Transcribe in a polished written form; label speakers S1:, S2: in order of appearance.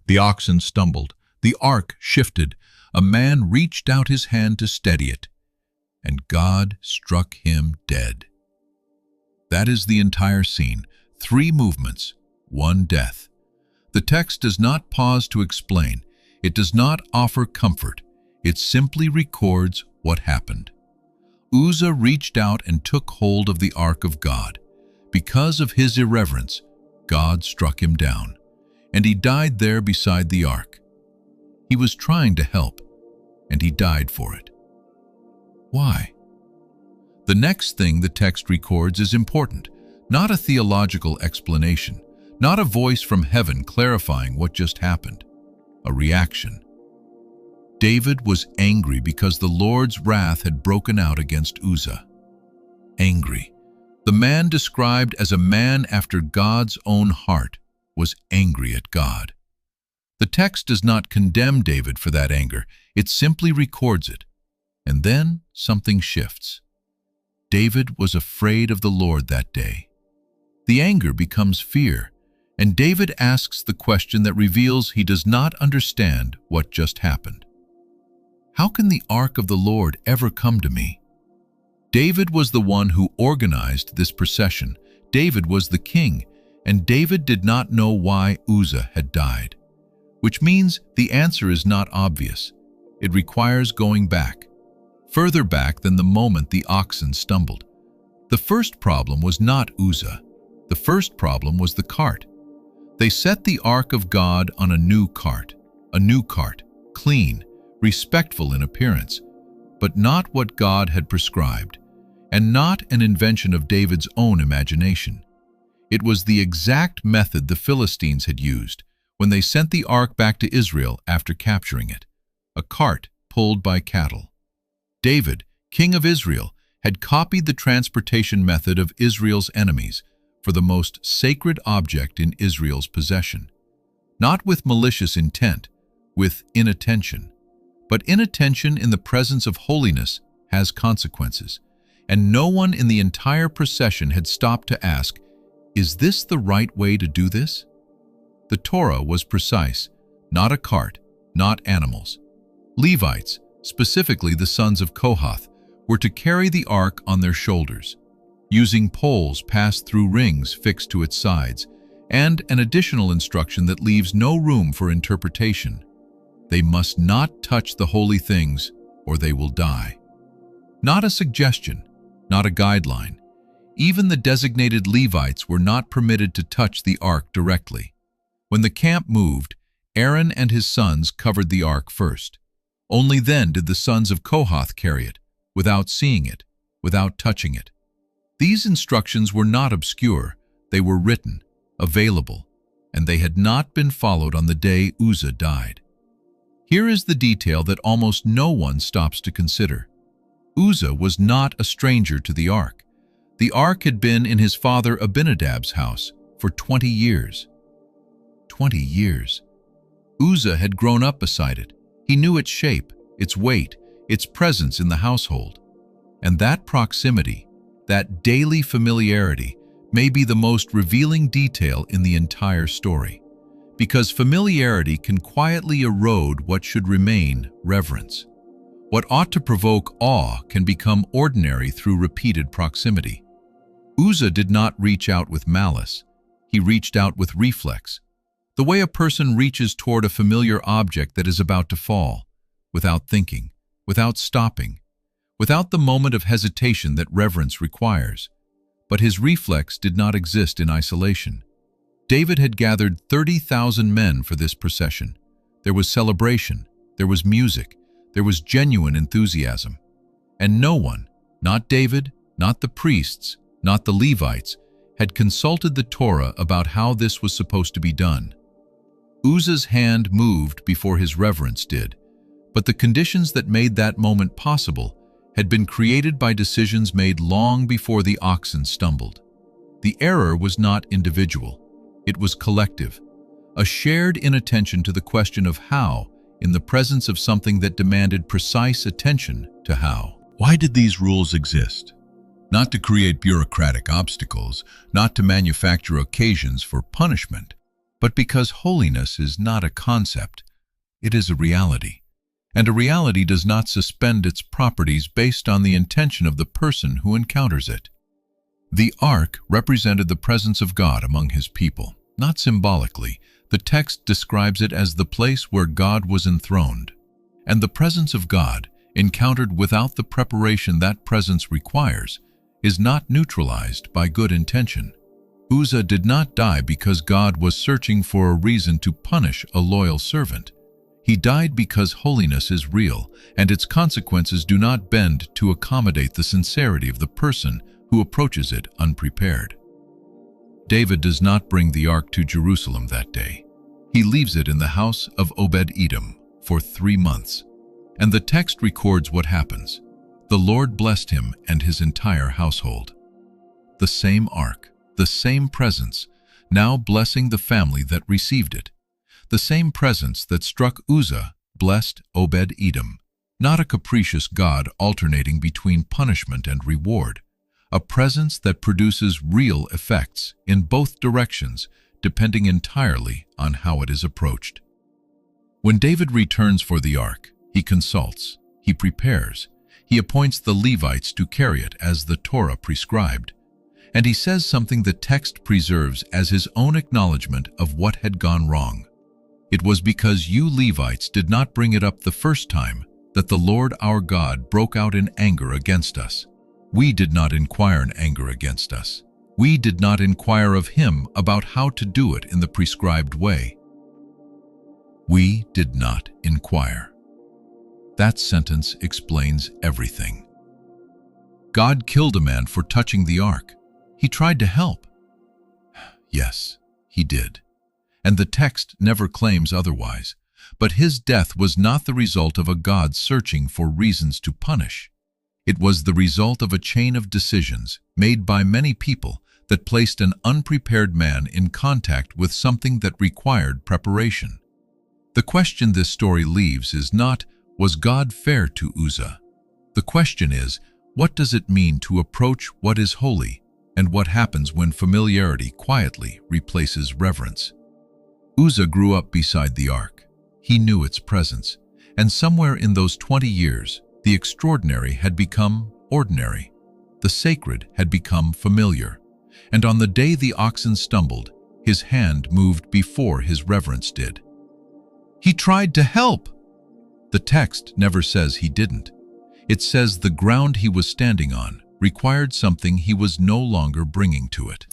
S1: The oxen stumbled. The ark shifted. A man reached out his hand to steady it, and God struck him dead. That is the entire scene. 3 movements, 1 death. The text does not pause to explain. It does not offer comfort. It simply records what happened. Uzzah reached out and took hold of the ark of God. Because of his irreverence, God struck him down, and he died there beside the ark. He was trying to help, and he died for it. Why? The next thing the text records is important, not a theological explanation, not a voice from heaven clarifying what just happened, a reaction. David was angry because the Lord's wrath had broken out against Uzzah. Angry. The man described as a man after God's own heart was angry at God. The text does not condemn David for that anger, it simply records it. And then something shifts. David was afraid of the Lord that day. The anger becomes fear, and David asks the question that reveals he does not understand what just happened. How can the ark of the Lord ever come to me? David was the one who organized this procession. David was the king, and David did not know why Uzzah had died. Which means the answer is not obvious. It requires going back, further back than the moment the oxen stumbled. The first problem was not Uzzah. The first problem was the cart. They set the ark of God on a new cart, clean, respectful in appearance, but not what God had prescribed, and not an invention of David's own imagination. It was the exact method the Philistines had used when they sent the ark back to Israel after capturing it, a cart pulled by cattle. David, king of Israel, had copied the transportation method of Israel's enemies for the most sacred object in Israel's possession, not with malicious intent, with inattention. But inattention in the presence of holiness has consequences, and no one in the entire procession had stopped to ask, is this the right way to do this? The Torah was precise, not a cart, not animals. Levites, specifically the sons of Kohath, were to carry the ark on their shoulders, using poles passed through rings fixed to its sides, and an additional instruction that leaves no room for interpretation. They must not touch the holy things, or they will die. Not a suggestion, not a guideline. Even the designated Levites were not permitted to touch the ark directly. When the camp moved, Aaron and his sons covered the ark first. Only then did the sons of Kohath carry it, without seeing it, without touching it. These instructions were not obscure, they were written, available, and they had not been followed on the day Uzzah died. Here is the detail that almost no one stops to consider. Uzzah was not a stranger to the ark. The ark had been in his father Abinadab's house for 20 years. 20 years. Uzzah had grown up beside it. He knew its shape, its weight, its presence in the household. And that proximity, that daily familiarity, may be the most revealing detail in the entire story. Because familiarity can quietly erode what should remain reverence. What ought to provoke awe can become ordinary through repeated proximity. Uzzah did not reach out with malice. He reached out with reflex, the way a person reaches toward a familiar object that is about to fall, without thinking, without stopping, without the moment of hesitation that reverence requires. But his reflex did not exist in isolation. David had gathered 30,000 men for this procession. There was celebration, there was music, there was genuine enthusiasm. And no one, not David, not the priests, not the Levites, had consulted the Torah about how this was supposed to be done. Uzzah's hand moved before his reverence did, but the conditions that made that moment possible had been created by decisions made long before the oxen stumbled. The error was not individual. It was collective, a shared inattention to the question of how in the presence of something that demanded precise attention to how. Why did these rules exist? Not to create bureaucratic obstacles, not to manufacture occasions for punishment, but because holiness is not a concept, it is a reality. And a reality does not suspend its properties based on the intention of the person who encounters it. The ark represented the presence of God among his people, not symbolically. The text describes it as the place where God was enthroned. And the presence of God, encountered without the preparation that presence requires, is not neutralized by good intention. Uzzah did not die because God was searching for a reason to punish a loyal servant. He died because holiness is real, and its consequences do not bend to accommodate the sincerity of the person who approaches it unprepared. David does not bring the ark to Jerusalem that day. He leaves it in the house of Obed-Edom for 3 months. And the text records what happens. The Lord blessed him and his entire household. The same ark, the same presence, now blessing the family that received it. The same presence that struck Uzzah blessed Obed-Edom. Not a capricious God alternating between punishment and reward. A presence that produces real effects in both directions, depending entirely on how it is approached. When David returns for the ark, he consults, he prepares, he appoints the Levites to carry it as the Torah prescribed, and he says something the text preserves as his own acknowledgement of what had gone wrong. It was because you Levites did not bring it up the first time that the Lord our God broke out in anger against us. We did not inquire in anger against us. We did not inquire of him about how to do it in the prescribed way. We did not inquire. That sentence explains everything. God killed a man for touching the ark. He tried to help. Yes, he did. And the text never claims otherwise. But his death was not the result of a God searching for reasons to punish. It was the result of a chain of decisions made by many people that placed an unprepared man in contact with something that required preparation. The question this story leaves is not, was God fair to Uzzah? The question is, what does it mean to approach what is holy, and what happens when familiarity quietly replaces reverence? Uzzah grew up beside the ark. He knew its presence, and somewhere in those 20 years, the extraordinary had become ordinary. The sacred had become familiar. And on the day the oxen stumbled, his hand moved before his reverence did. He tried to help. The text never says he didn't. It says the ground he was standing on required something he was no longer bringing to it.